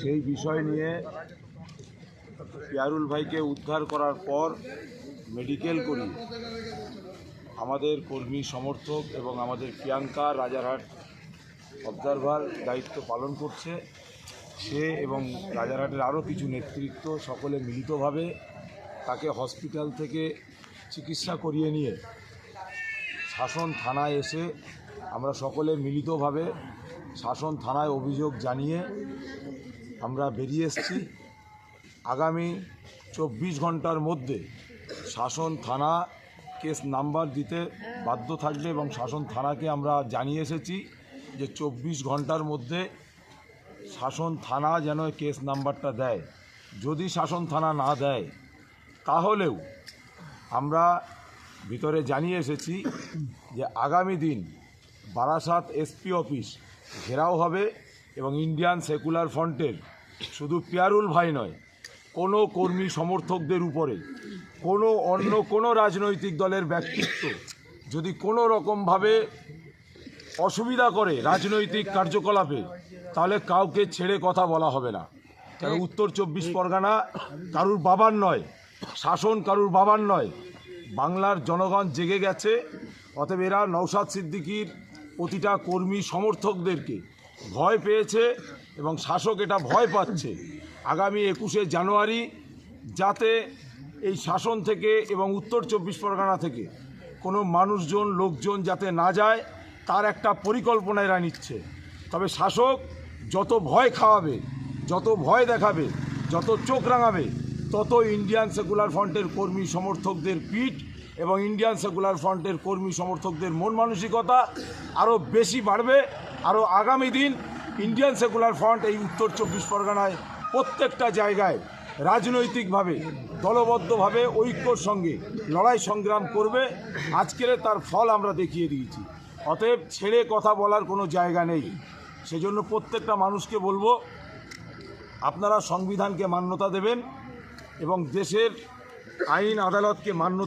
সেই বিষয় নিয়ে পিয়ারুল ভাইকে উদ্ধার করার পর মেডিকেল করি আমাদের কর্মী সমর্থক এবং আমাদের প্রিয়াঙ্কা রাজারহাট অবজারভার দায়িত্ব পালন করছে। সে এবং রাজারহাটের আরও কিছু নেতৃত্ব সকলে মিলিতভাবে তাকে হসপিটাল থেকে চিকিৎসা করিয়ে নিয়ে শাসন থানায় এসে আমরা সকলে মিলিতভাবে শাসন থানায় অভিযোগ জানিয়ে আমরা বেরিয়ে এসেছি। আগামী 24 ঘন্টার মধ্যে শাসন থানা কেস নাম্বার দিতে বাধ্য থাকবে এবং শাসন থানাকে আমরা জানিয়ে এসেছি যে 24 ঘন্টার মধ্যে শাসন থানা যেন কেস নাম্বারটা দেয়। যদি শাসন থানা না দেয় তাহলেও আমরা ভিতরে জানিয়ে এসেছি যে আগামী দিন বারাসাত এসপি অফিস ঘেরাও হবে এবং ইন্ডিয়ান সেকুলার ফ্রন্টের শুধু পিয়ারুল ভাই নয়, কোনো কর্মী সমর্থকদের উপরে অন্য কোনো রাজনৈতিক দলের ব্যক্তিত্ব যদি কোনো রকমভাবে অসুবিধা করে রাজনৈতিক কার্যকলাপে, তাহলে কাউকে ছেড়ে কথা বলা হবে না। কারণ উত্তর 24 পরগনা কারুর বাবার নয়, শাসন কারুর বাবার নয়, বাংলার জনগণ জেগে গেছে। অতএব এরা নওশাদ সিদ্দিকীর প্রতিটা কর্মী সমর্থকদেরকে ভয় পেয়েছে এবং শাসক এটা ভয় পাচ্ছে। আগামী 21শে জানুয়ারি যাতে এই শাসন থেকে এবং উত্তর 24 পরগনা থেকে কোনো লোকজন যাতে না যায় তার একটা পরিকল্পনা এরা নিচ্ছে। তবে শাসক যত ভয় খাওয়াবে, যত ভয় দেখাবে, যত চোখ রাঙাবে, তত ইন্ডিয়ান সেকুলার ফ্রন্টের কর্মী সমর্থকদের পিঠ এবং ইন্ডিয়ান সেকুলার ফ্রন্টের কর্মী সমর্থকদের মন মানসিকতা আরও বেশি বাড়বে। আরও আগামী দিন ইন্ডিয়ান সেকুলার ফ্রন্ট এই উত্তর 24 পরগনায় প্রত্যেকটা জায়গায় রাজনৈতিকভাবে দলবদ্ধভাবে ঐক্যর সঙ্গে লড়াই সংগ্রাম করবে। আজকের তার ফল আমরা দেখিয়ে দিয়েছি। অতএব ছেড়ে কথা বলার কোনো জায়গা নেই। সেজন্য প্রত্যেকটা মানুষকে বলবো, আপনারা সংবিধানকে মান্যতা দেবেন এবং দেশের আইন আদালতকে মান্যতা